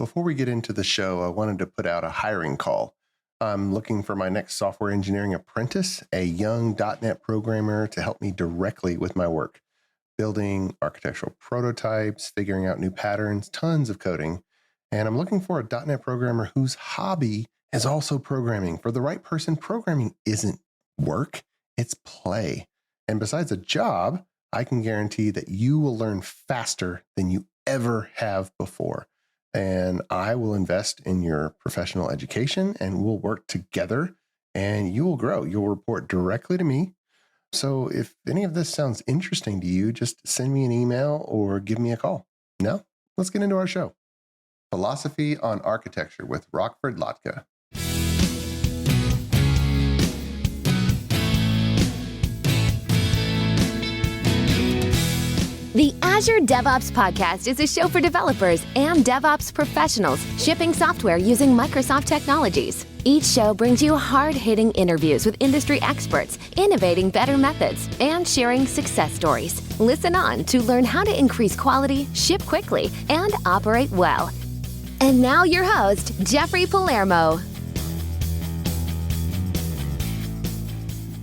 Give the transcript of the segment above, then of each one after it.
Before we get into the show, I wanted to put out a hiring call. I'm looking for my next software engineering apprentice, a young .NET programmer to help me directly with my work, building architectural prototypes, figuring out new patterns, tons of coding. And I'm looking for a .NET programmer whose hobby is also programming. For the right person, programming isn't work, it's play. And besides a job, I can guarantee that you will learn faster than you ever have before. And I will invest in your professional education and we'll work together and you will grow. You'll report directly to me. So if any of this sounds interesting to you, just send me an email or give me a call. No? Let's get into our show. Philosophy on Architecture with Rockford Lhotka. The Azure DevOps Podcast is a show for developers and DevOps professionals shipping software using Microsoft technologies. Each show brings you hard-hitting interviews with industry experts, innovating better methods, and sharing success stories. Listen on to learn how to increase quality, ship quickly, and operate well. And now your host, Jeffrey Palermo.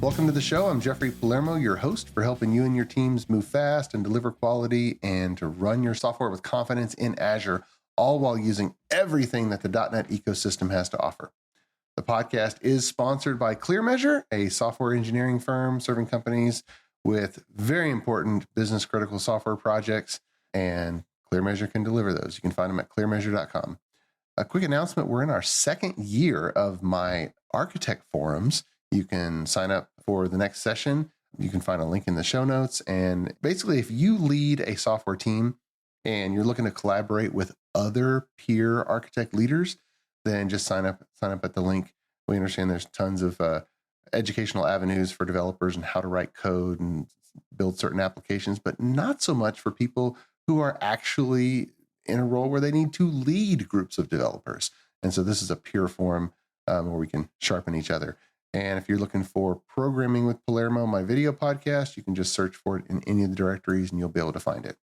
Welcome to the show. I'm Jeffrey Palermo, your host for helping you and your teams move fast and deliver quality and to run your software with confidence in Azure, all while using everything that the .NET ecosystem has to offer. The podcast is sponsored by ClearMeasure, a software engineering firm serving companies with very important business critical software projects, and ClearMeasure can deliver those. You can find them at clearmeasure.com. A quick announcement, we're in our second year of my architect forums. You can sign up for the next session. You can find a link in the show notes. And basically, if you lead a software team and you're looking to collaborate with other peer architect leaders, then just sign up at the link. We understand there's tons of educational avenues for developers and how to write code and build certain applications, but not so much for people who are actually in a role where they need to lead groups of developers. And so this is a peer forum where we can sharpen each other. And if you're looking for Programming with Palermo, my video podcast, you can just search for it in any of the directories and you'll be able to find it.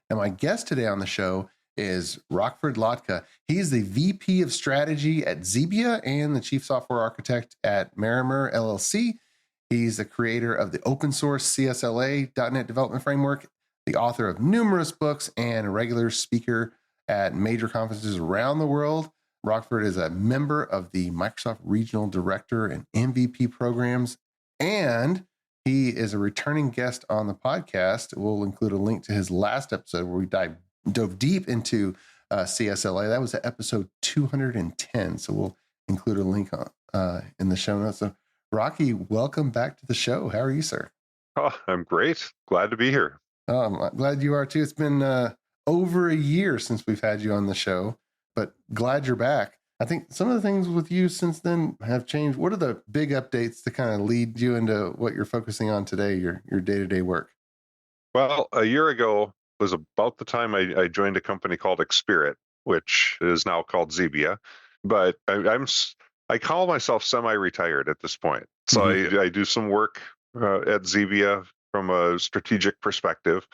Now, my guest today on the show is Rockford Lhotka. He's the VP of Strategy at Xebia and the Chief Software Architect at Marimer LLC. He's the creator of the open source CSLA .NET development framework, the author of numerous books, and a regular speaker at major conferences around the world. Rockford is a member of the Microsoft Regional Director and MVP programs, and he is a returning guest on the podcast. We'll include a link to his last episode where we dove deep into CSLA. That was at episode 210, so we'll include a link in the show notes. So, Rocky, welcome back to the show. How are you, sir? Oh, I'm great. Glad to be here. Oh, I'm glad you are too. It's been over a year since we've had you on the show, but glad you're back. I think some of the things with you since then have changed. What are the big updates to kind of lead you into what you're focusing on today, your day-to-day work? Well, a year ago was about the time I joined a company called Xebia, which is now called Xebia. But I call myself semi-retired at this point. So I do some work at Xebia from a strategic perspective.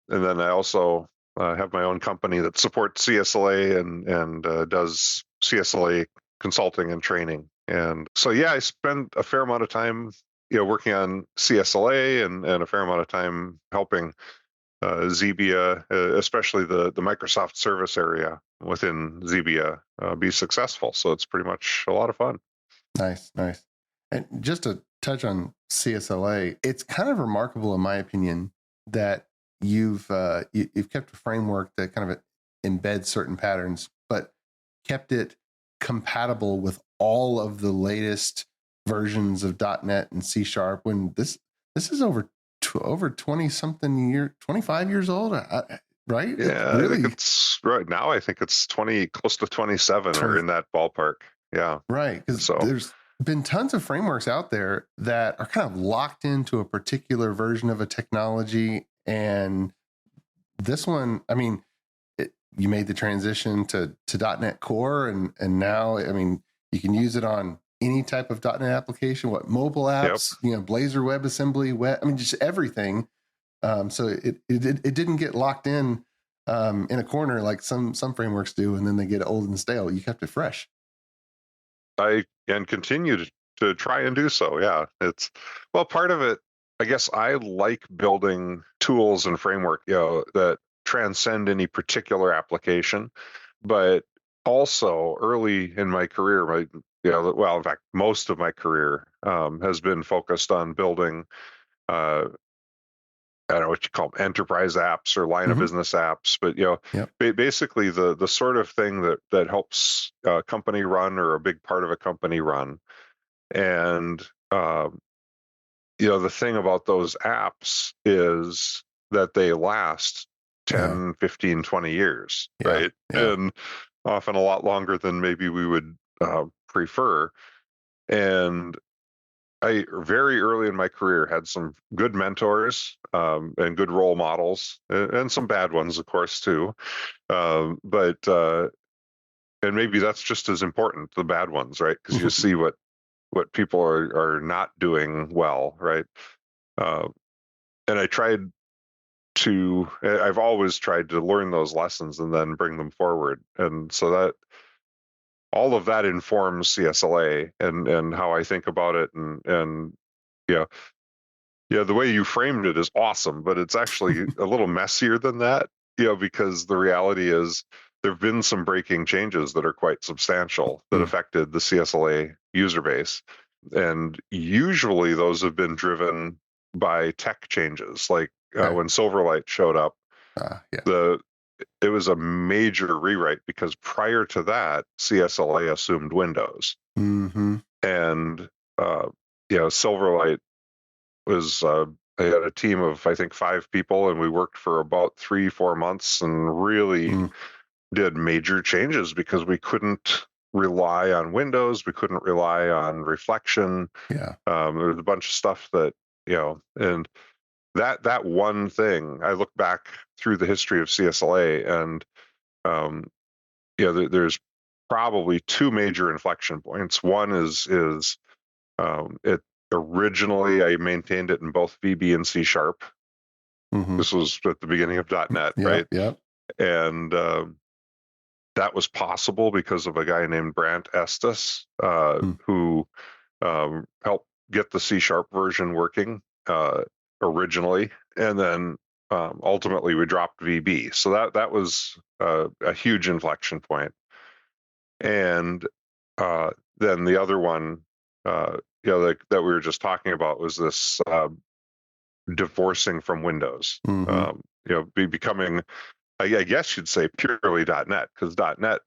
And then I also have my own company that supports CSLA and does CSLA consulting and training. And so, yeah, I spend a fair amount of time, working on CSLA and a fair amount of time helping Xebia, especially the Microsoft service area within Xebia, be successful. So it's pretty much a lot of fun. Nice. And just to touch on CSLA, it's kind of remarkable, in my opinion, that you've kept a framework that kind of embeds certain patterns, but kept it compatible with all of the latest versions of .NET and C# when this is over 20-something year, 25 years old, right? Yeah, really? I think it's right now. I think it's close to 27 or in that ballpark. Yeah, right. Because there's been tons of frameworks out there that are kind of locked into a particular version of a technology, and this one, I mean, you made the transition to .NET Core, and now, I mean, you can use it on any type of .NET application, mobile apps, Blazor, WebAssembly, just everything. So it didn't get locked in in a corner like some frameworks do, and then they get old and stale. You kept it fresh. I and continue to try and do so. Yeah, it's part of it. I guess I like building tools and framework, that transcend any particular application, but also early in my career, in fact, most of my career has been focused on building, I don't know what you call them, enterprise apps or line of business apps, but basically the sort of thing that helps a company run or a big part of a company run. And the thing about those apps is that they last 10, 15, 20 years, right? Yeah. And often a lot longer than maybe we would prefer. And I very early in my career had some good mentors and good role models, and some bad ones, of course, too. But and maybe that's just as important, the bad ones, right? Because you see what people are not doing well, right? And I've always tried to learn those lessons and then bring them forward, and so that all of that informs CSLA and how I think about it, and yeah. Yeah, the way you framed it is awesome, but it's actually a little messier than that, because the reality is there have been some breaking changes that are quite substantial that affected the CSLA user base. And usually those have been driven by tech changes, like when Silverlight showed up. It was a major rewrite because prior to that, CSLA assumed Windows. And, Silverlight was I had a team of, I think, 5 people, and we worked for about 3-4 months and really did major changes because we couldn't rely on Windows. We couldn't rely on reflection. There was a bunch of stuff that, and that one thing, I look back through the history of CSLA, and there's probably 2 major inflection points. One is it originally I maintained it in both VB and C#. This was at the beginning of .NET, right? And that was possible because of a guy named Brant Estes, who helped get the C# version working originally, and then ultimately we dropped VB. So that was a huge inflection point. And then the other one, that we were just talking about, was this divorcing from Windows. Becoming, I guess you'd say, purely .NET, because .NET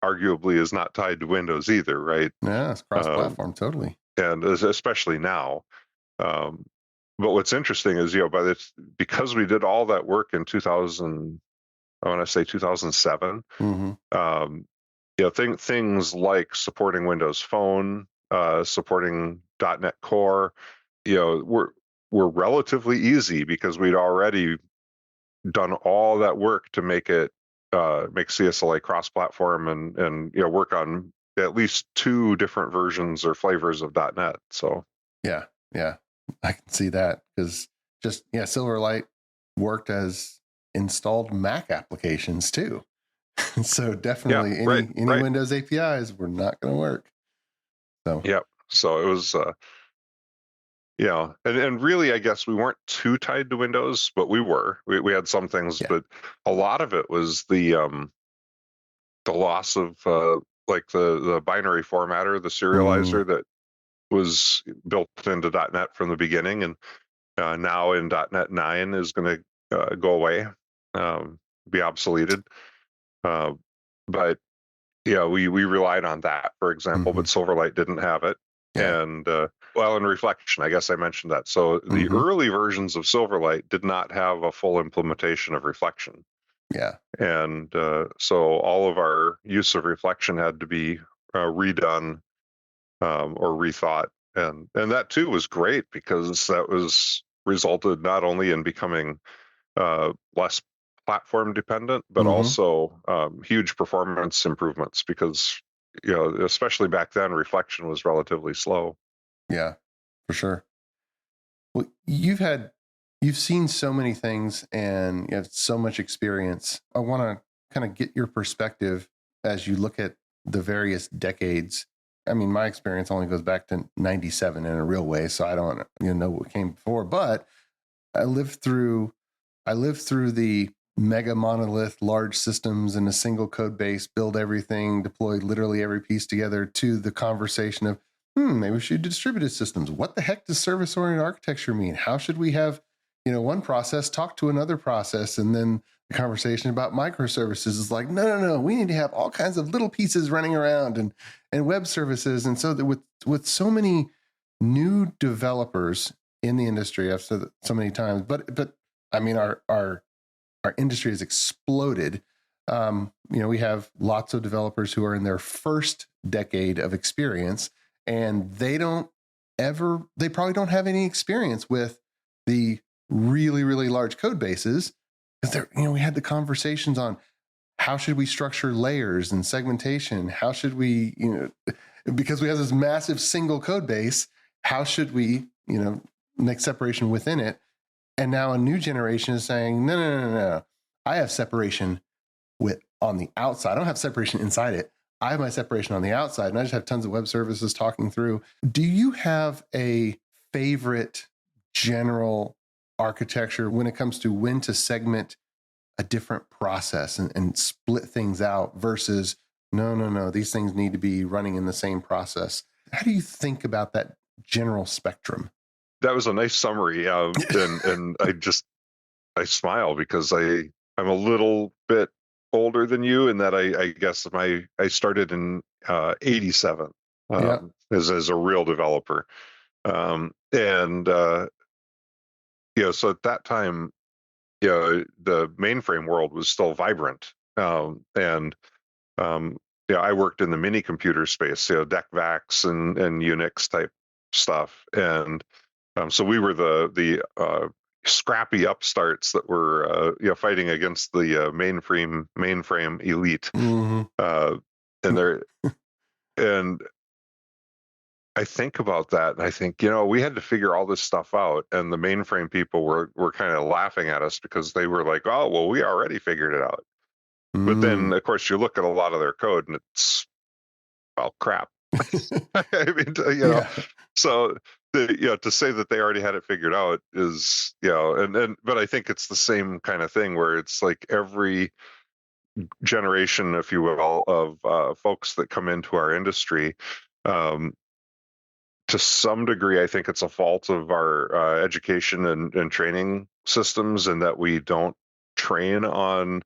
arguably is not tied to Windows either, right? Yeah, it's cross-platform, totally. And especially now. But what's interesting is, because we did all that work in 2000, I want to say 2007, things like supporting Windows Phone, supporting .NET Core, were relatively easy because we'd already done all that work to make it make CSLA cross-platform and work on at least 2 different versions or flavors of .NET. So yeah, I can see that, because Silverlight worked as installed Mac applications too. So definitely any Windows APIs were not going to work. So so it was and really, I guess we weren't too tied to Windows, but we had some things, but a lot of it was the loss of like the binary formatter, the serializer that was built into .NET from the beginning, and now in .NET 9 is going to go away, be obsoleted. But we relied on that, for example, but Silverlight didn't have it. And in reflection, I guess I mentioned that. So the early versions of Silverlight did not have a full implementation of reflection. And so all of our use of reflection had to be redone or rethought. And that too was great, because that was resulted not only in becoming less platform dependent, but also huge performance improvements, because especially back then, reflection was relatively slow. Yeah, for sure. Well, you've had You've seen so many things and you have so much experience. I want to kind of get your perspective as you look at the various decades. I mean, my experience only goes back to 97 in a real way, so I don't know what came before, but I lived through the mega monolith, large systems in a single code base, build everything, deploy literally every piece together, to the conversation of, maybe we should do distributed systems. What the heck does service-oriented architecture mean? How should we have, one process talk to another process? And then the conversation about microservices is like, no, we need to have all kinds of little pieces running around and web services. And so that with so many new developers in the industry, I've said that so many times, but I mean, our industry has exploded. We have lots of developers who are in their first decade of experience, and they probably don't have any experience with the really, really large code bases, because we had the conversations on how should we structure layers and segmentation? How should we, because we have this massive single code base, how should we, make separation within it? And now a new generation is saying, no. I have separation on the outside. I don't have separation inside it. I have my separation on the outside, and I just have tons of web services talking through. Do you have a favorite general architecture when it comes to when to segment a different process and split things out versus no, these things need to be running in the same process? How do you think about that general spectrum? That was a nice summary, and I smile because I'm a little bit older than you in that I guess I started in 87 as a real developer, and so at that time, the mainframe world was still vibrant, and I worked in the mini computer space, DECVAX and Unix type stuff, and so we were the scrappy upstarts that were fighting against the mainframe elite, and I think about that, and I think we had to figure all this stuff out, and the mainframe people were kind of laughing at us because they were like, oh well, we already figured it out. But then of course you look at a lot of their code and it's crap. I mean, so to say that they already had it figured out is, but I think it's the same kind of thing where it's like every generation, if you will, of folks that come into our industry, to some degree, I think it's a fault of our education and training systems, and that we don't train on,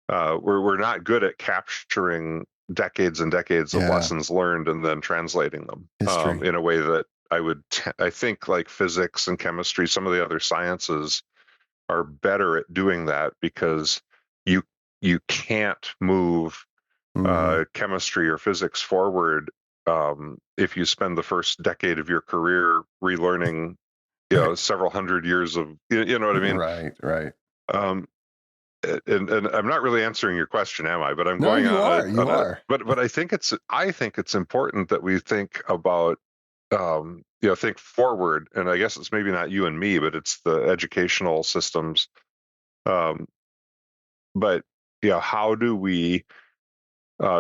we're not good at capturing decades and decades of lessons learned and then translating them in a way that I think like physics and chemistry, some of the other sciences are better at doing that, because you can't move chemistry or physics forward if you spend the first decade of your career relearning several hundred years of you know what I mean? Right. And I'm not really answering your question, am I? But I'm going on. You are. But I think it's important that we think about think forward. And I guess it's maybe not you and me, but it's the educational systems. But how do we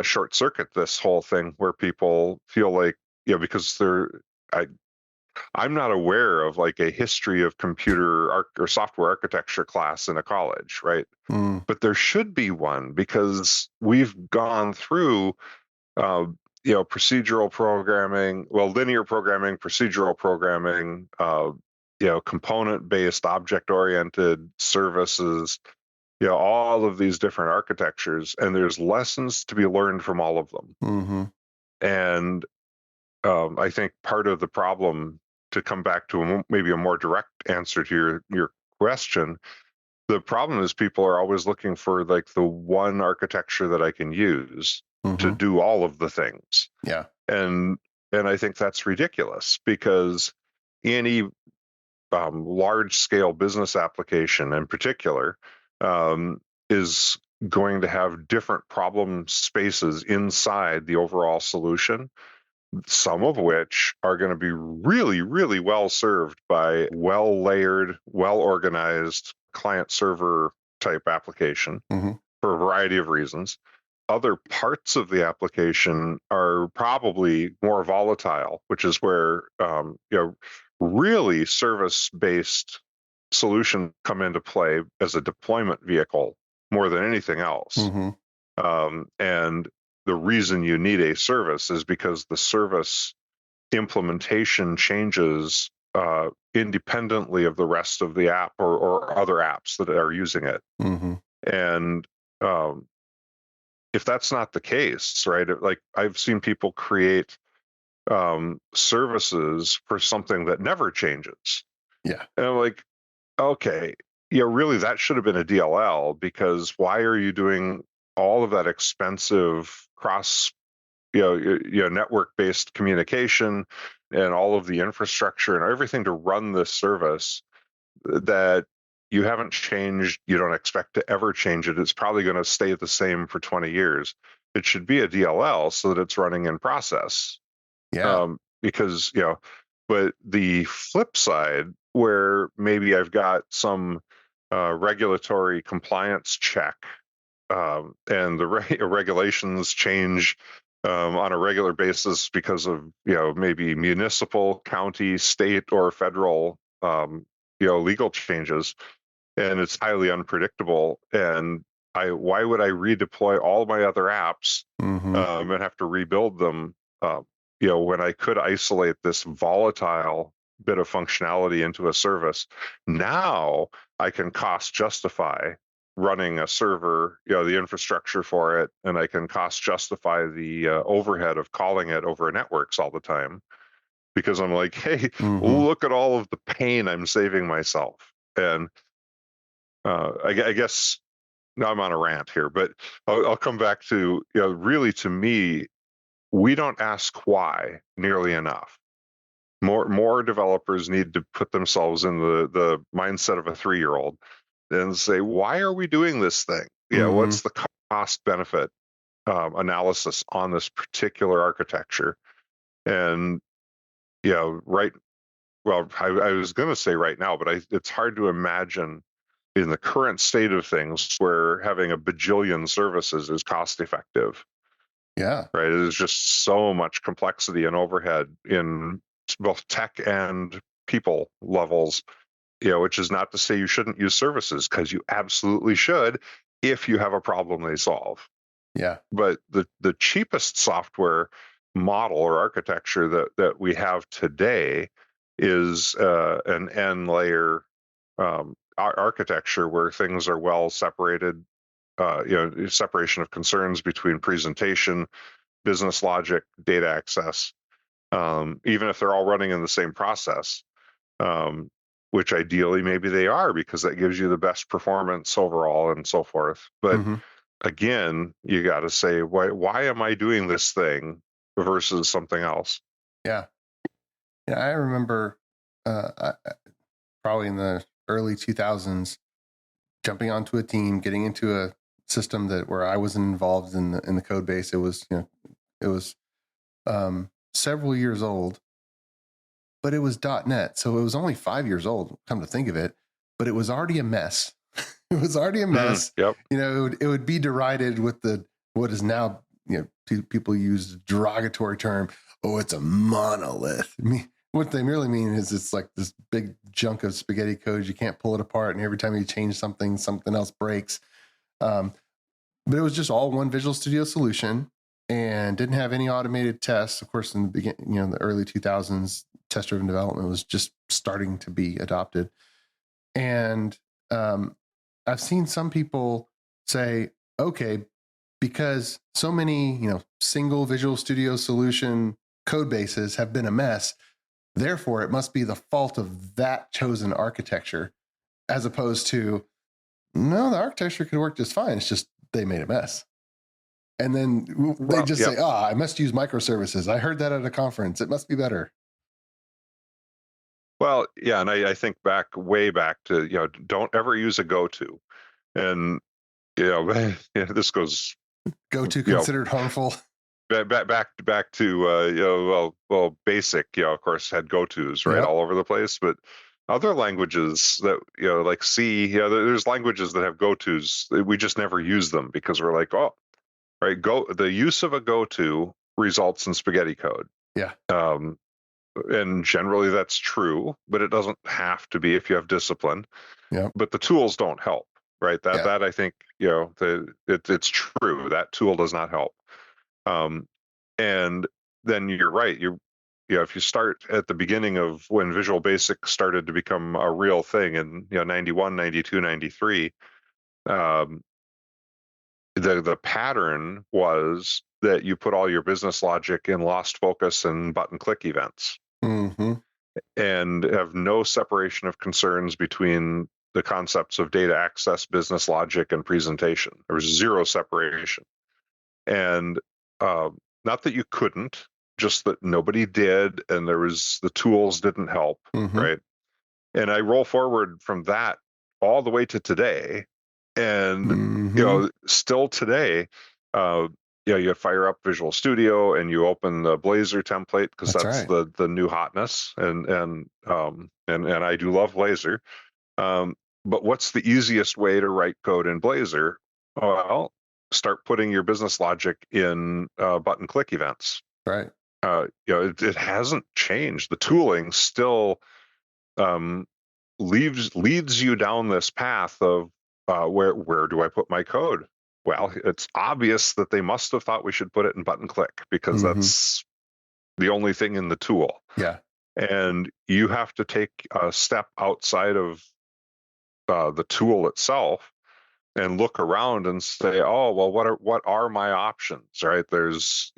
short circuit this whole thing where people feel like because I'm not aware of like a history of computer or software architecture class in a college, right? But there should be one, because we've gone through, procedural programming, linear programming, procedural programming, component-based, object-oriented services, all of these different architectures, and there's lessons to be learned from all of them. And I think part of the problem, to come back to maybe a more direct answer to your question, the problem is people are always looking for like the one architecture that I can use to do all of the things. Yeah. And I think that's ridiculous, because any large scale business application in particular is going to have different problem spaces inside the overall solution some of which are going to be really, really well served by well layered, well organized client server type application for a variety of reasons. Other parts of the application are probably more volatile, which is where really service-based solutions come into play as a deployment vehicle more than anything else. And the reason you need a service is because the service implementation changes independently of the rest of the app or other apps that are using it. And if that's not the case, right? Like I've seen people create services for something that never changes. Yeah. And I'm like, okay, really, that should have been a DLL, because why are you doing all of that expensive cross, network-based communication and all of the infrastructure and everything to run this service that you haven't changed, you don't expect to ever change it. It's probably going to stay the same for 20 years. It should be a DLL so that it's running in process. Yeah. Because, but the flip side, where maybe I've got some regulatory compliance check and the regulations change on a regular basis because of, maybe municipal, county, state, or federal, legal changes, and it's highly unpredictable. And why would I redeploy all my other apps and have to rebuild them? When I could isolate this volatile bit of functionality into a service, now I can cost justify running a server, the infrastructure for it, and I can cost justify the overhead of calling it over networks all the time, because I'm like, hey, look at all of the pain I'm saving myself. And I guess now I'm on a rant here, but I'll come back to, really, to me, we don't ask why nearly enough. More developers need to put themselves in the mindset of a 3-year-old and say, why are we doing this thing? What's the cost benefit analysis on this particular architecture? And I was going to say right now, but it's hard to imagine in the current state of things where having a bajillion services is cost effective. Yeah. Right. There's just so much complexity and overhead in both tech and people levels, which is not to say you shouldn't use services, because you absolutely should if you have a problem they solve. Yeah. But the cheapest software model or architecture that we have today is an N layer architecture where things are well separated. Separation of concerns between presentation, business logic, data access, even if they're all running in the same process, which ideally maybe they are, because that gives you the best performance overall and so forth. But again, you got to say, why am I doing this thing versus something else? Yeah. Yeah. I remember probably in the early 2000s, jumping onto a team, getting into a system where I wasn't involved in the code base. It was several years old, but it was .NET, so it was only 5 years old. Come to think of it, but it was already a mess. It was already a mess. Yep. It would be derided with what is now, people use derogatory term. Oh, it's a monolith. What they really mean is it's like this big chunk of spaghetti code. You can't pull it apart, and every time you change something else breaks. But it was just all one Visual Studio solution and didn't have any automated tests. Of course, in the beginning, the early 2000s, test-driven development was just starting to be adopted. And I've seen some people say, okay, because so many, single Visual Studio solution code bases have been a mess, therefore, it must be the fault of that chosen architecture, as opposed to, no, the architecture could work just fine. It's just they made a mess. And then they just say, I must use microservices. I heard that at a conference. It must be better. Well, yeah, and I think way back to, don't ever use a go-to. And, this goes... Go-to considered harmful. back to basic. Of course, had go-tos right Yep. all over the place, but other languages that like C, there's languages that have go-tos. We just never use them because we're like, oh, right, the use of a go-to results in spaghetti code. Yeah. And generally that's true, but it doesn't have to be if you have discipline. Yep. But the tools don't help, right? That I think it's true. That tool does not help. And then you're right. If you start at the beginning of when Visual Basic started to become a real thing in 91, 92, 93, the pattern was that you put all your business logic in lost focus and button click events. Mm-hmm. And have no separation of concerns between the concepts of data access, business logic, and presentation. There was zero separation. And not that you couldn't, just that nobody did, and the tools didn't help, right? And I roll forward from that all the way to today, and still today, you fire up Visual Studio and you open the Blazor template because that's right. the new hotness, and I do love Blazor. But what's the easiest way to write code in Blazor? Well, start putting your business logic in button click events. Right. It hasn't changed. The tooling still leads you down this path of where do I put my code? Well, it's obvious that they must have thought we should put it in button click because that's the only thing in the tool. Yeah. And you have to take a step outside of the tool itself and look around and say, oh, well, what are my options, right? There's,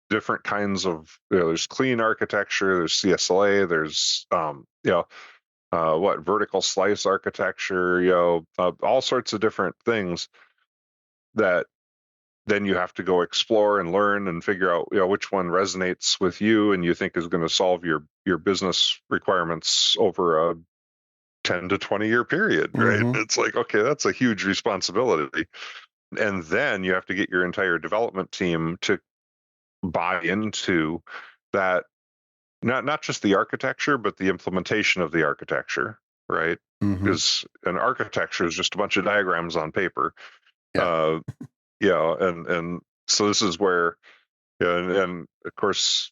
different kinds of, there's clean architecture, there's CSLA, there's, vertical slice architecture, all sorts of different things that then you have to go explore and learn and figure out, which one resonates with you and you think is going to solve your business requirements over a 10 to 20 year period, right? It's like, okay, that's a huge responsibility. And then you have to get your entire development team to buy into that, not just the architecture, but the implementation of the architecture, right? Because an architecture is just a bunch of diagrams on paper. Yeah. And so this is where, and of course,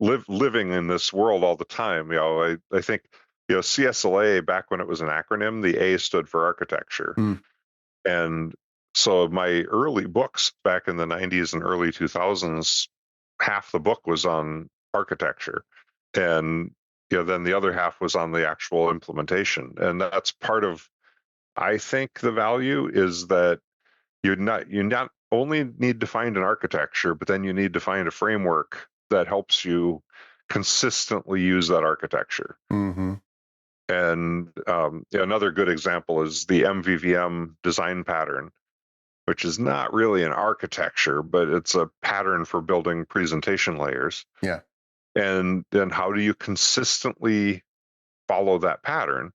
living in this world all the time, I think, CSLA, back when it was an acronym, the A stood for architecture. And so my early books back in the 90s and early 2000s, half the book was on architecture. And then the other half was on the actual implementation. And that's part of, I think, the value is that you not only need to find an architecture, but then you need to find a framework that helps you consistently use that architecture. And another good example is the MVVM design pattern, which is not really an architecture, but it's a pattern for building presentation layers. Yeah. And then how do you consistently follow that pattern?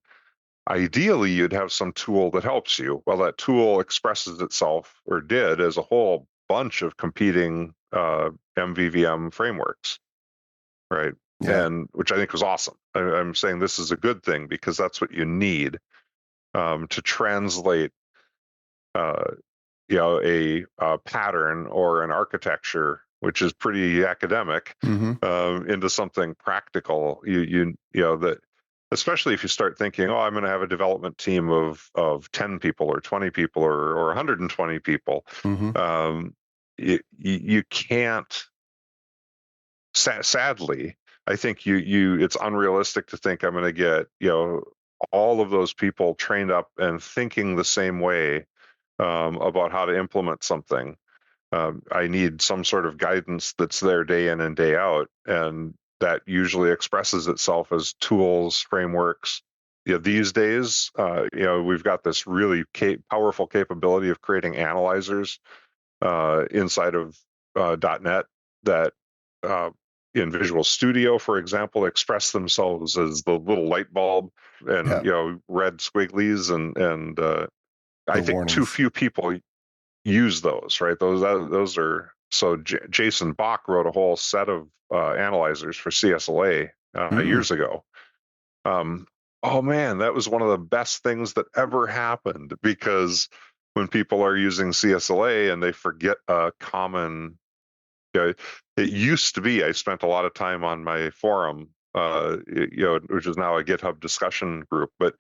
Ideally, you'd have some tool that helps you. Well, that tool expresses itself, or did, as a whole bunch of competing MVVM frameworks, right? Yeah. And which I think was awesome. I'm saying this is a good thing because that's what you need to translate, a pattern or an architecture, which is pretty academic, into something practical. That, especially if you start thinking, oh, I'm going to have a development team of 10 people or 20 people or 120 people. You can't. Sadly, I think it's unrealistic to think I'm going to get all of those people trained up and thinking the same way about how to implement something. I need some sort of guidance that's there day in and day out, and that usually expresses itself as tools, frameworks. These days, we've got this really powerful capability of creating analyzers inside of .NET that in Visual Studio, for example, express themselves as the little light bulb and red squigglies, and I think warnings. too few people use those, right? Those are So Jason Bach wrote a whole set of analyzers for CSLA years ago. Oh man, that was one of the best things that ever happened, because when people are using CSLA and they forget a common, it used to be, I spent a lot of time on my forum, which is now a GitHub discussion group, but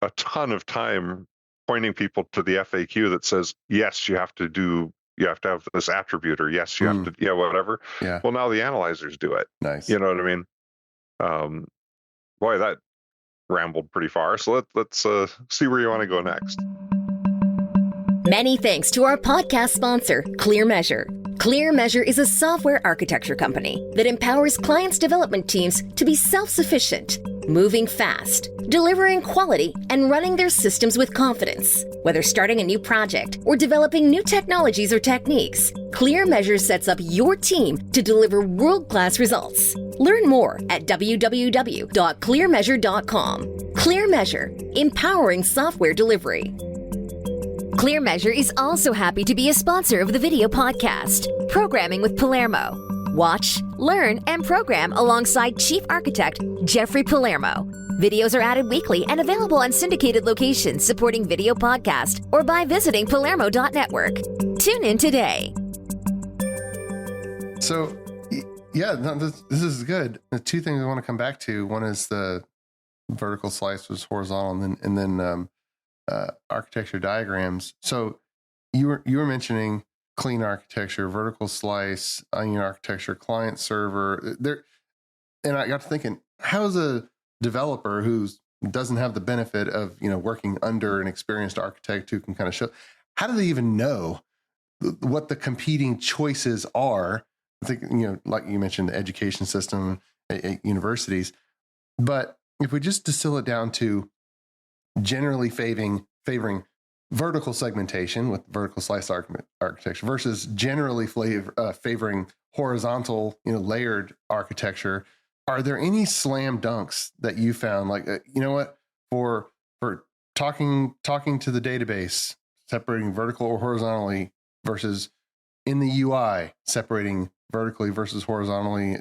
a ton of time pointing people to the FAQ that says, yes, you have to have this attribute, or yes, you have to, whatever. Yeah. Well, now the analyzers do it. Nice. You know what I mean? Boy, that rambled pretty far. So let's see where you want to go next. Many thanks to our podcast sponsor, ClearMeasure. ClearMeasure is a software architecture company that empowers clients' development teams to be self-sufficient, moving fast, delivering quality, and running their systems with confidence. Whether starting a new project or developing new technologies or techniques, ClearMeasure sets up your team to deliver world-class results. Learn more at www.clearmeasure.com. ClearMeasure, empowering software delivery. ClearMeasure is also happy to be a sponsor of the video podcast, Programming with Palermo. Watch, learn, and program alongside Chief Architect Jeffrey Palermo. Videos are added weekly and available on syndicated locations supporting video podcast or by visiting palermo.network. Tune in today. So, yeah, no, this is good. The two things I want to come back to, one is the vertical slice was horizontal, and then architecture diagrams. So you were mentioning clean architecture, vertical slice, onion architecture, client server there. And I got to thinking, how's a developer who doesn't have the benefit of, working under an experienced architect who can kind of show, how do they even know what the competing choices are? I think, like you mentioned, the education system at universities, but if we just distill it down to generally favoring vertical segmentation with vertical slice architecture versus generally favoring horizontal, layered architecture, are there any slam dunks that you found? Like, for talking to the database, separating vertical or horizontally versus in the UI, separating vertically versus horizontally.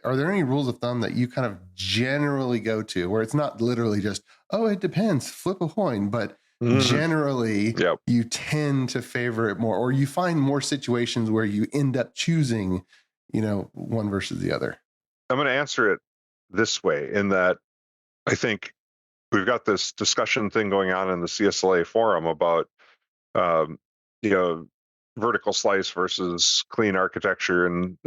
Are there any rules of thumb that you kind of generally go to where it's not literally just, oh, it depends, flip a coin, but generally you tend to favor it more, or you find more situations where you end up choosing, one versus the other? I'm going to answer it this way, in that I think we've got this discussion thing going on in the CSLA forum about, vertical slice versus clean architecture and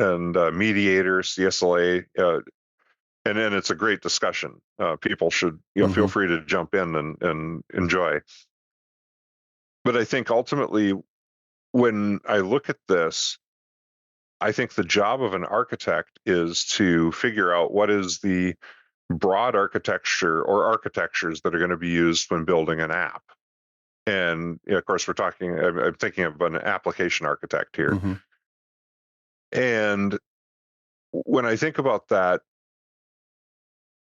mediator CSLA, and then it's a great discussion. People should feel free to jump in and enjoy. But I think ultimately, when I look at this, I think the job of an architect is to figure out what is the broad architecture or architectures that are going to be used when building an app. And of course, I'm thinking of an application architect here. And when I think about that,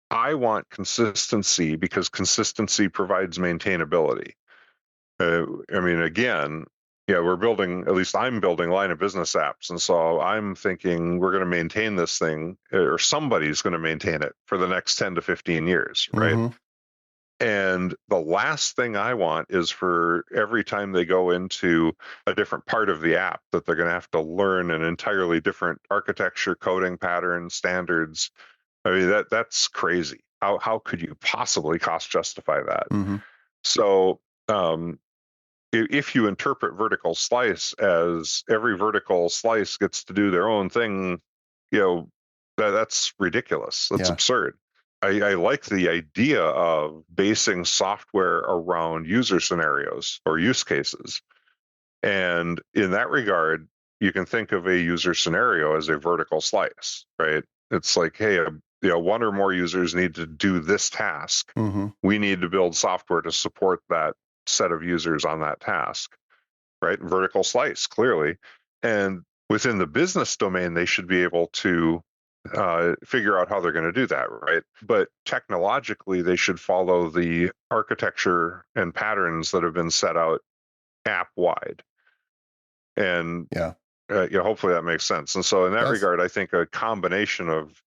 I want consistency, because consistency provides maintainability. Again, we're building, at least I'm building line of business apps. And so I'm thinking we're going to maintain this thing, or somebody's going to maintain it for the next 10 to 15 years, right? And the last thing I want is for every time they go into a different part of the app that they're going to have to learn an entirely different architecture, coding patterns, standards. That's crazy. How could you possibly cost justify that? So if you interpret vertical slice as every vertical slice gets to do their own thing, that's ridiculous. That's absurd. I like the idea of basing software around user scenarios or use cases. And in that regard, you can think of a user scenario as a vertical slice, right? It's like, hey, one or more users need to do this task. We need to build software to support that set of users on that task, right? Vertical slice, clearly. And within the business domain, they should be able to figure out how they're going to do that, right? But technologically, they should follow the architecture and patterns that have been set out app-wide. And hopefully that makes sense. And so in that regard, I think a combination of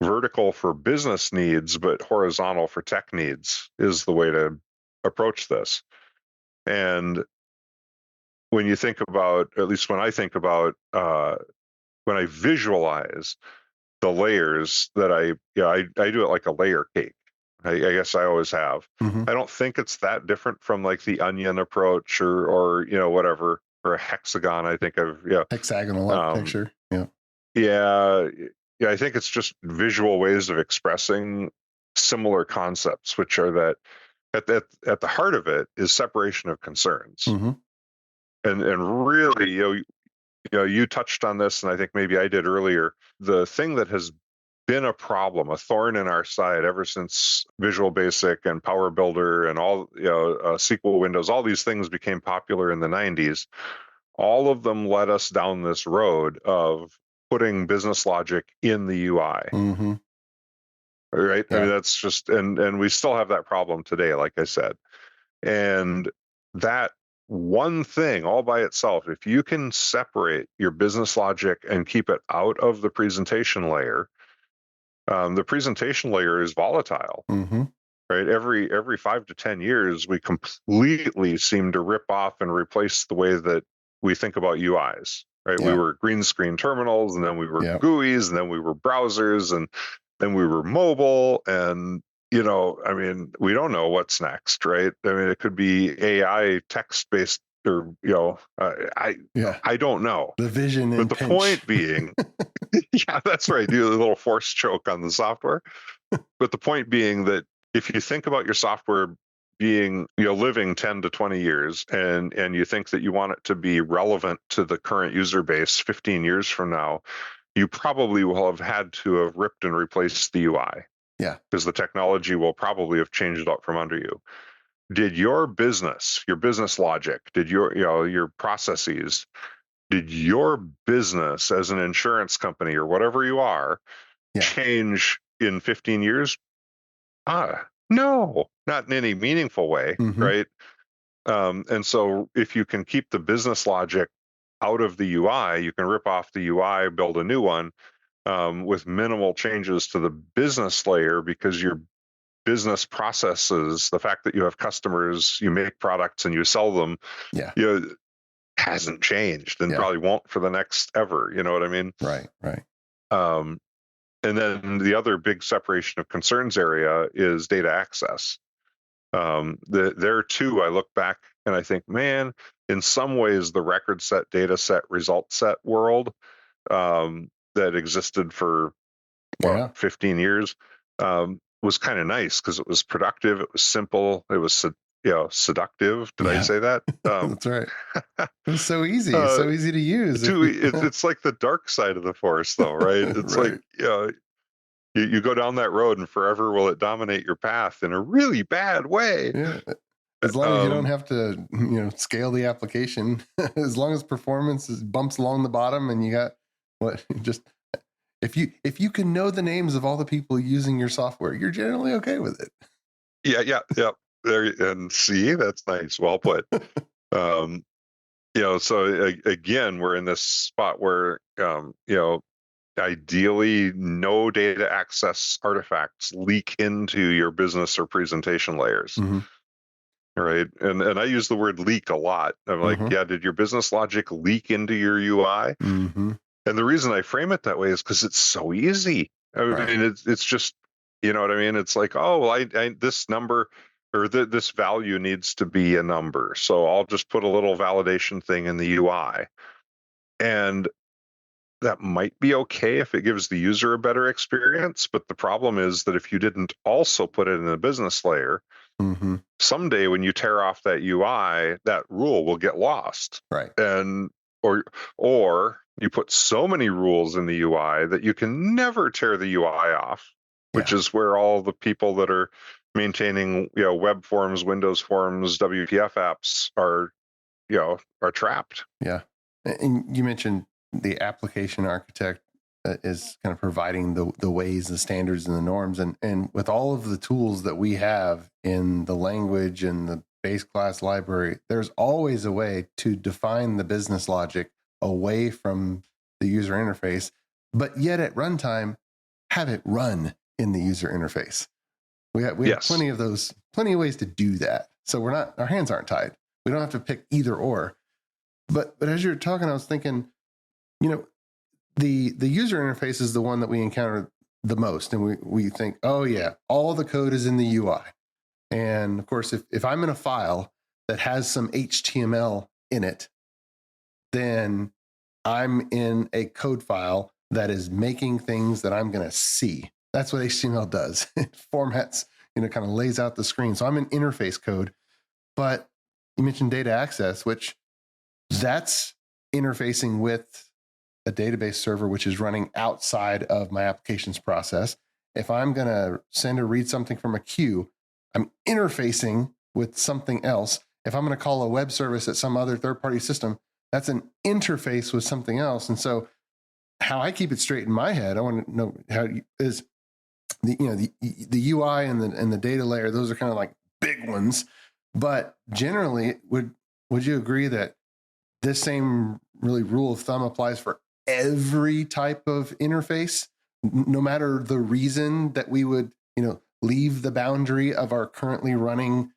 vertical for business needs, but horizontal for tech needs is the way to approach this. And when you think about, at least when I think about, when I visualize the layers that I do it like a layer cake. I guess I always have. Mm-hmm. I don't think it's that different from like the onion approach or whatever, or a hexagon. I think of hexagonal architecture. Yeah, I think it's just visual ways of expressing similar concepts, which are that at the heart of it is separation of concerns. Mm-hmm. And really, you touched on this, and I think maybe I did earlier. The thing that has been a problem, a thorn in our side ever since Visual Basic and Power Builder and all, SQL Windows, all these things became popular in the 90s. All of them led us down this road of putting business logic in the UI. Mm-hmm. Right? Yeah. I mean, that's just, and we still have that problem today, like I said. And that one thing all by itself, if you can separate your business logic and keep it out of the presentation layer, the presentation layer is volatile. Mm-hmm. Right? Every 5 to 10 years, we completely seem to rip off and replace the way that we think about UIs. Right? Yeah. We were green screen terminals, and then we were Yeah. GUIs, and then we were browsers, and then we were mobile, and I mean, we don't know what's next, right? I mean, it could be AI text-based, or I don't know. The vision, but and the pinch. point being, yeah, that's right. Do a little force choke on the software. But the point being that if you think about your software being, living 10 to 20 years, and you think that you want it to be relevant to the current user base 15 years from now, you probably will have had to have ripped and replaced the UI. Yeah. Because the technology will probably have changed out from under you. Did your business logic, did your processes, did your business as an insurance company or whatever you are change in 15 years? No, not in any meaningful way, Mm-hmm. right? And so if you can keep the business logic out of the UI, you can rip off the UI, build a new one with minimal changes to the business layer, because your business processes, the fact that you have customers, you make products and you sell them, hasn't changed, and probably won't for the next ever. You know what I mean? Right. And then the other big separation of concerns area is data access. There too, I look back and I think, man, in some ways, the record set, data set, result set world that existed for 15 years was kind of nice, because it was productive, it was simple, it was seductive. Did I say that? That's right. It was so easy, so easy to use. It's like the dark side of the force, though, right? It's right. Like you go down that road, and forever will it dominate your path in a really bad way. Yeah. As long as you don't have to, scale the application, as long as performance bumps along the bottom, and you got if you can know the names of all the people using your software, you're generally okay with it. Yeah. There, and see, that's nice. Well put. So again, we're in this spot where, ideally no data access artifacts leak into your business or presentation layers. Mm-hmm. Right. And I use the word leak a lot. I'm like, did your business logic leak into your UI? Mm-hmm. And the reason I frame it that way is because it's so easy. I mean, it's just, you know what I mean? It's like, this number or this value needs to be a number, so I'll just put a little validation thing in the UI. And that might be okay if it gives the user a better experience. But the problem is that if you didn't also put it in the business layer, someday when you tear off that UI, that rule will get lost. Right. And or you put so many rules in the UI that you can never tear the UI off, which is where all the people that are maintaining, web forms, Windows forms, WPF apps are trapped. Yeah. And you mentioned the application architect is kind of providing the ways, the standards, and the norms. And with all of the tools that we have in the language and the base class library, there's always a way to define the business logic away from the user interface, but yet at runtime, have it run in the user interface. We have Yes. plenty of ways to do that. So our hands aren't tied. We don't have to pick either or. But as you're talking, I was thinking, the user interface is the one that we encounter the most. And we think, oh yeah, all the code is in the UI. And of course, if I'm in a file that has some HTML in it, then I'm in a code file that is making things that I'm going to see. That's what HTML does. It formats, kind of lays out the screen. So I'm in interface code. But you mentioned data access, which that's interfacing with a database server, which is running outside of my applications process. If I'm going to send or read something from a queue, I'm interfacing with something else. If I'm going to call a web service at some other third-party system, that's an interface with something else. And so how I keep it straight in my head, I want to know how is the UI and the data layer, those are kind of like big ones. But generally, would you agree that this same really rule of thumb applies for every type of interface, no matter the reason that we would, leave the boundary of our currently running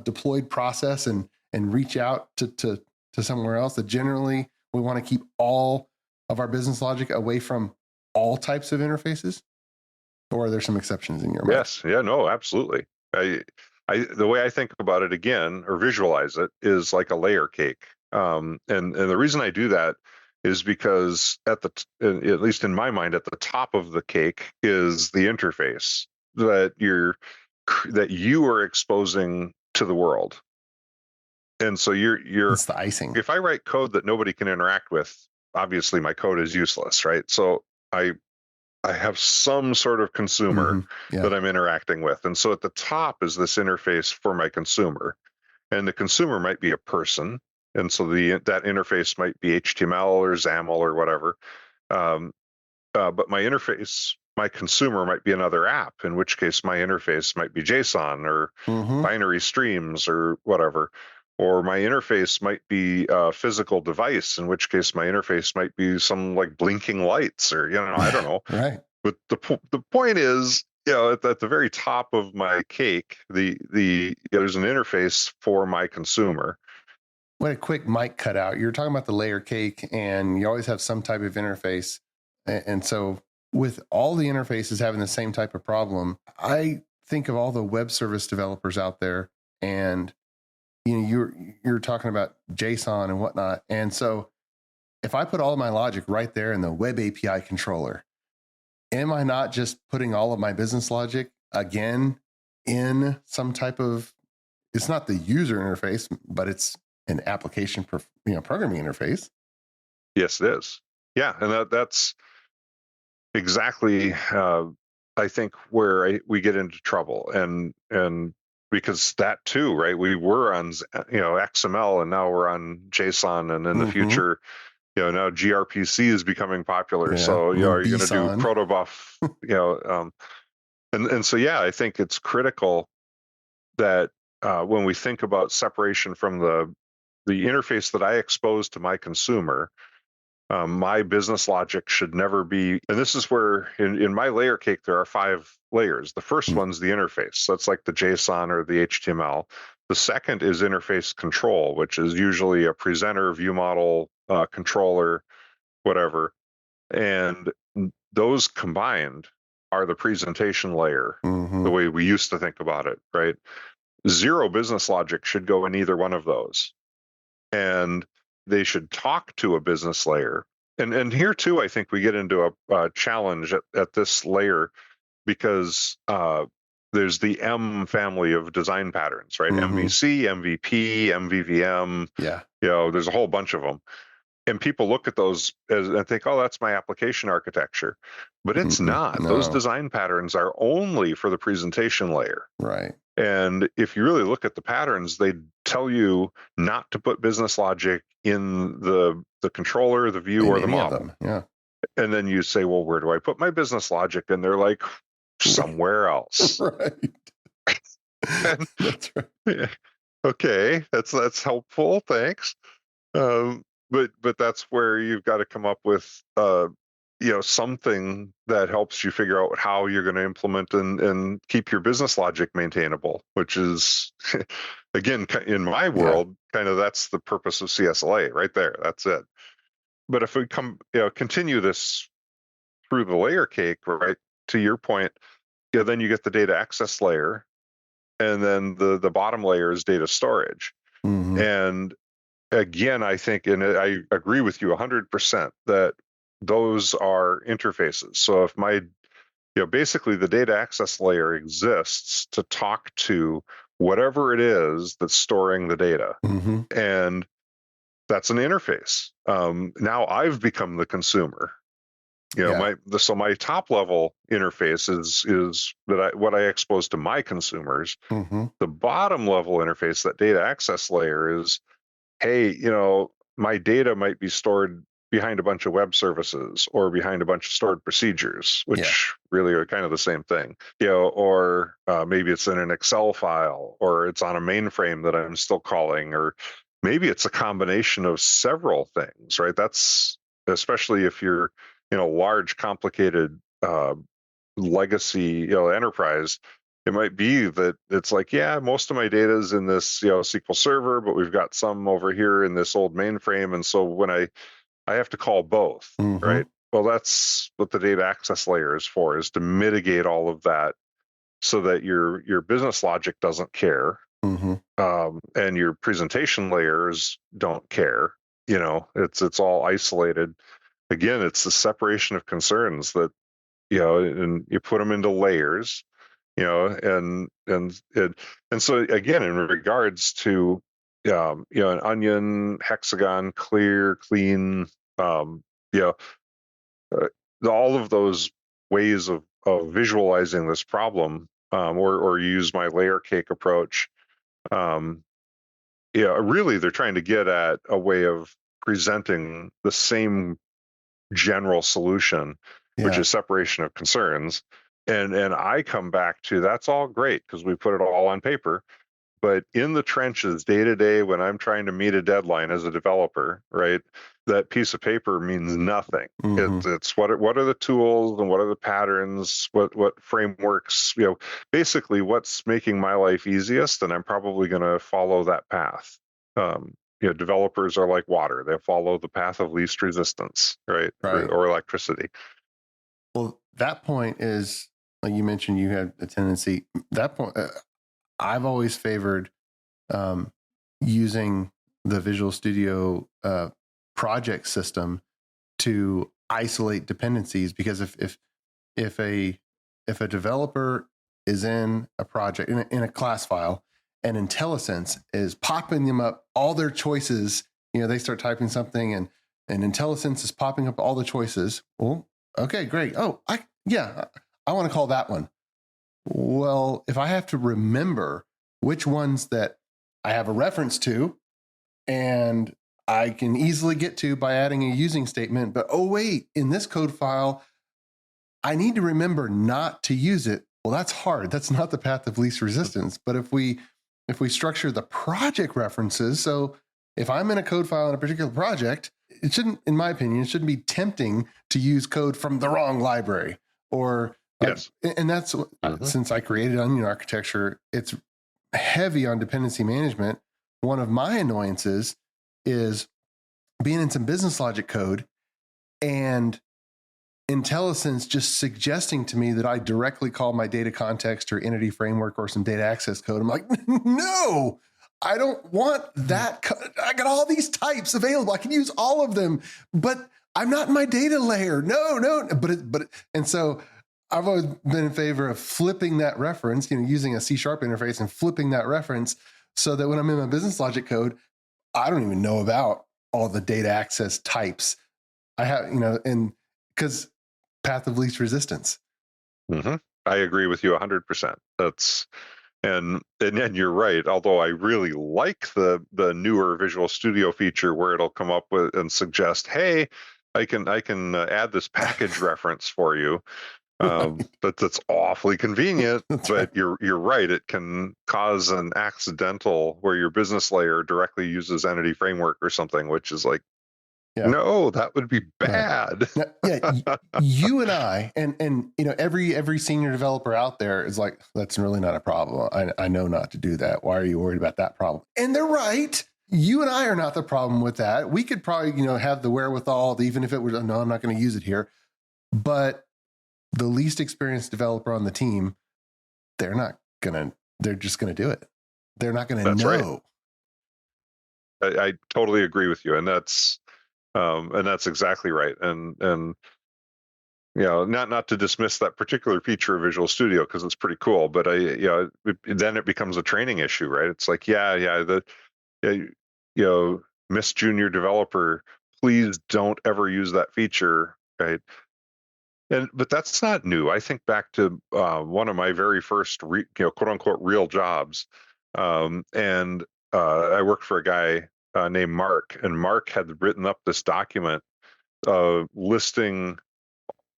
deployed process and reach out to somewhere else? That generally we want to keep all of our business logic away from all types of interfaces? Or are there some exceptions in your mind? Yes. Yeah, no, absolutely. The way I think about it again, or visualize it, is like a layer cake. And the reason I do that is because at least in my mind, at the top of the cake is the interface that you are exposing to the world. And so it's the icing. If I write code that nobody can interact with, obviously my code is useless, right? So I have some sort of consumer that I'm interacting with. And so at the top is this interface for my consumer. And the consumer might be a person. And so that interface might be HTML or XAML or whatever. But my consumer might be another app, in which case my interface might be JSON or binary streams or whatever. Or my interface might be a physical device, in which case my interface might be some like blinking lights or, I don't know. Right. But the point is, at the very top of my cake, there's an interface for my consumer. What a quick mic cutout. You're talking about the layer cake, and you always have some type of interface. And so with all the interfaces having the same type of problem, I think of all the web service developers out there, and you're talking about JSON and whatnot. And so if I put all of my logic right there in the web API controller, am I not just putting all of my business logic again in some type of, it's not the user interface, but it's an application, programming interface? Yes, it is. Yeah. And that's exactly, I think, where we get into trouble. And because that too, right? We were on, XML, and now we're on JSON, and in the future, now gRPC is becoming popular. Yeah. So, are you going to do protobuf? And so, I think it's critical that when we think about separation from the interface that I expose to my consumer, my business logic should never be, and this is where in my layer cake, there are 5 layers. The first one's the interface. That's like the JSON or the HTML. The second is interface control, which is usually a presenter, view model, controller, whatever. And those combined are the presentation layer, the way we used to think about it, right? Zero business logic should go in either one of those. And they should talk to a business layer. And here too, I think we get into a challenge at this layer, because there's the M family of design patterns, right? MVC, MVP, MVVM. Yeah. There's a whole bunch of them. And people look at those and think, oh, that's my application architecture. But it's not. No. Those design patterns are only for the presentation layer. Right. And if you really look at the patterns, they tell you not to put business logic in the controller, the view, or the model. Yeah. And then you say, well, where do I put my business logic? And they're like, somewhere else. Right. That's right. Yeah. Okay, that's helpful. Thanks. but that's where you've got to come up with something that helps you figure out how you're going to implement and keep your business logic maintainable, which is again, in my world, kind of that's the purpose of CSLA right there. That's it. But if we continue this through the layer cake, right, to your point, then you get the data access layer, and then the bottom layer is data storage. Mm-hmm. And again, I think, and I agree with you 100% that those are interfaces. So if basically the data access layer exists to talk to whatever it is that's storing the data. Mm-hmm. And that's an interface. Now I've become the consumer. So my top level interface is what I expose to my consumers. Mm-hmm. The bottom level interface, that data access layer, is, hey, my data might be stored behind a bunch of web services or behind a bunch of stored procedures, which really are kind of the same thing, or maybe it's in an Excel file, or it's on a mainframe that I'm still calling, or maybe it's a combination of several things, right? That's especially if you're in a large, complicated legacy, enterprise. It might be that it's like, most of my data is in this, SQL Server, but we've got some over here in this old mainframe, and so when I have to call both, Mm-hmm. right? Well, that's what the data access layer is for, is to mitigate all of that, so that your business logic doesn't care, Mm-hmm. and your presentation layers don't care. It's all isolated. Again, it's the separation of concerns that, and you put them into layers, and so again, in regards to, an onion, hexagon, clear, clean, all of those ways of visualizing this problem, or use my layer cake approach. Really, they're trying to get at a way of presenting the same general solution, which is separation of concerns. And I come back to, that's all great because we put it all on paper, but in the trenches, day to day, when I'm trying to meet a deadline as a developer, right, that piece of paper means nothing. Mm-hmm. It's what are the tools and what are the patterns, what frameworks, basically what's making my life easiest, and I'm probably going to follow that path. Developers are like water; they follow the path of least resistance, right? Or electricity. Well, that point is, like you mentioned, you had a tendency. That point, I've always favored using the Visual Studio project system to isolate dependencies, because if a developer is in a project in a class file, and IntelliSense is popping them up all their choices, they start typing something and IntelliSense is popping up all the choices. Well, okay, great. Oh, I want to call that one. Well, if I have to remember which ones that I have a reference to and I can easily get to by adding a using statement, but oh wait, in this code file, I need to remember not to use it. Well, that's hard. That's not the path of least resistance. But if we structure the project references, so if I'm in a code file in a particular project, it shouldn't, in my opinion, it shouldn't be tempting to use code from the wrong library. Or yes, and that's since I created Onion architecture, it's heavy on dependency management. One of my annoyances is being in some business logic code and IntelliSense just suggesting to me that I directly call my data context or entity framework or some data access code. I'm like, no, I don't want that. I got all these types available. I can use all of them, but I'm not in my data layer. No. And so I've always been in favor of flipping that reference, using a C# interface and flipping that reference so that when I'm in my business logic code, I don't even know about all the data access types. I have, and because path of least resistance. Mm-hmm. I agree with you 100%. And you're right. Although I really like the newer Visual Studio feature where it'll come up with and suggest, hey, I can add this package reference for you. That's awfully convenient. But right. You're right. It can cause an accidental where your business layer directly uses entity framework or something, which is like, Yeah. No, that would be Right. bad. Now, you and I, and every senior developer out there is like, that's really not a problem. I know not to do that. Why are you worried about that problem? And they're right. You and I are not the problem with that. We could probably, have the wherewithal, even if it was, no, I'm not going to use it here. But the least experienced developer on the team, they're just going to do it. They're not going to That's know. Right. I totally agree with you. And that's exactly right. And not to dismiss that particular feature of Visual Studio because it's pretty cool, but then it becomes a training issue, right? It's like, Miss Junior Developer, please don't ever use that feature, right? But that's not new. I think back to one of my very first, quote unquote, real jobs, and I worked for a guy named Mark, and Mark had written up this document listing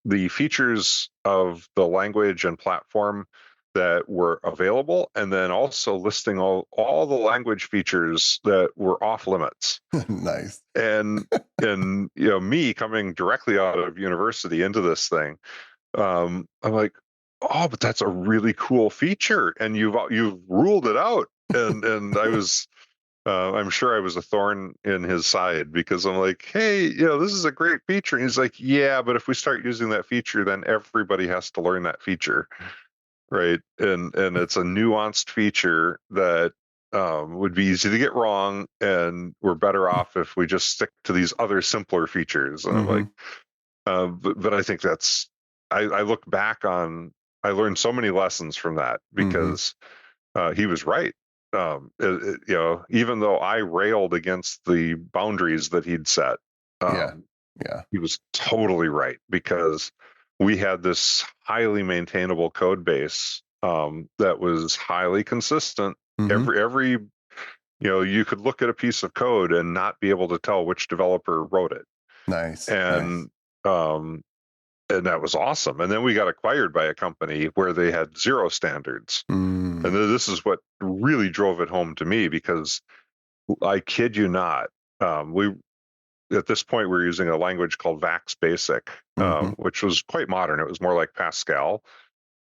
the features of the language and platform that were available, and then also listing all the language features that were off limits. Nice. And me coming directly out of university into this thing, I'm like, oh, but that's a really cool feature, and you've ruled it out. And I was I'm sure I was a thorn in his side because I'm like, hey, this is a great feature. And he's like, yeah, but if we start using that feature, then everybody has to learn that feature, right? And it's a nuanced feature that would be easy to get wrong, and we're better off if we just stick to these other simpler features. And I'm like, but I think I look back on, I learned so many lessons from that because he was right. Even though I railed against the boundaries that he'd set, he was totally right because we had this highly maintainable code base that was highly consistent. Every you could look at a piece of code and not be able to tell which developer wrote it. Nice. And that was awesome. And then we got acquired by a company where they had zero standards. And this is what really drove it home to me because I kid you not, we at this point we're using a language called VAX Basic, which was quite modern. It was more like Pascal,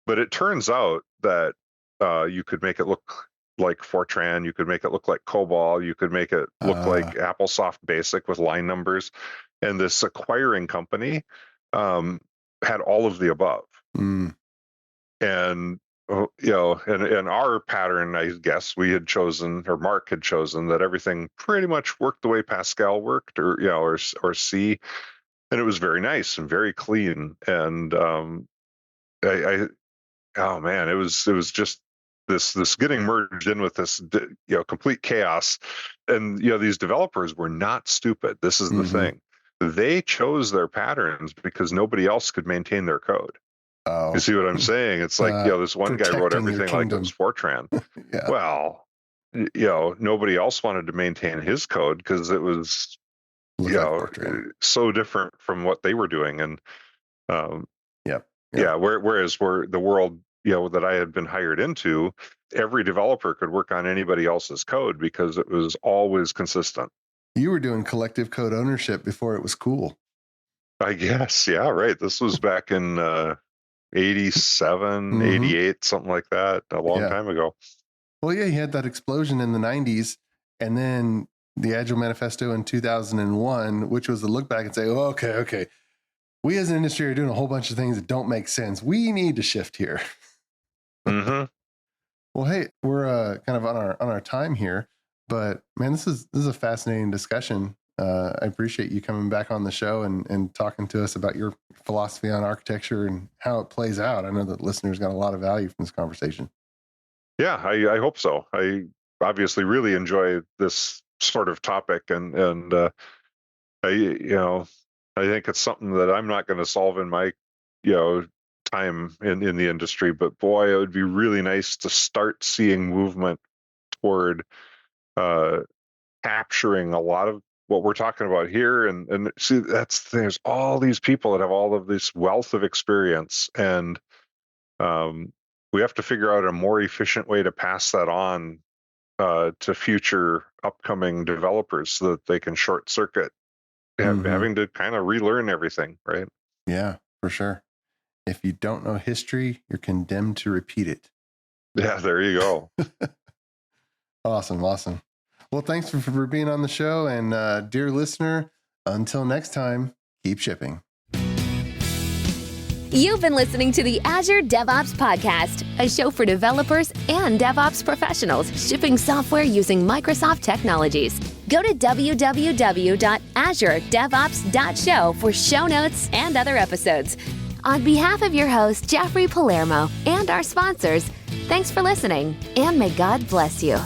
but it turns out that you could make it look like Fortran, you could make it look like COBOL, you could make it look like AppleSoft Basic with line numbers. And this acquiring company had all of the above. And and our pattern, I guess we had chosen, or Mark had chosen, that everything pretty much worked the way Pascal worked, or C, and it was very nice and very clean. And oh man, it was just this getting merged in with this complete chaos. And these developers were not stupid. This is the thing. They chose their patterns because nobody else could maintain their code. You see what I'm saying? It's like, this one guy wrote everything like it was Fortran. Well, nobody else wanted to maintain his code because it was, so different from what they were doing. And whereas the world, that I had been hired into, every developer could work on anybody else's code because it was always consistent. You were doing collective code ownership before it was cool. I guess. Yeah, right. This was back in 87, 88, something like that, a long time ago. Well, yeah, you had that explosion in the 90s, and then the Agile Manifesto in 2001, which was to look back and say, oh, okay, we as an industry are doing a whole bunch of things that don't make sense. We need to shift here. Well, hey, we're kind of on our time here, but man, this is a fascinating discussion. I appreciate you coming back on the show and talking to us about your philosophy on architecture and how it plays out. I know that listeners got a lot of value from this conversation. Yeah, I hope so. I obviously really enjoy this sort of topic, and I think it's something that I'm not going to solve in my time in the industry, but boy, it would be really nice to start seeing movement toward capturing a lot of what we're talking about here. And see, there's all these people that have all of this wealth of experience, and we have to figure out a more efficient way to pass that on to future upcoming developers so that they can short circuit having to kind of relearn everything, right? Yeah, for sure. If you don't know history, you're condemned to repeat it. Yeah, there you go. Awesome. Well, thanks for being on the show. And dear listener, until next time, keep shipping. You've been listening to the Azure DevOps Podcast, a show for developers and DevOps professionals shipping software using Microsoft technologies. Go to www.azuredevops.show for show notes and other episodes. On behalf of your host, Jeffrey Palermo, and our sponsors, thanks for listening, and may God bless you.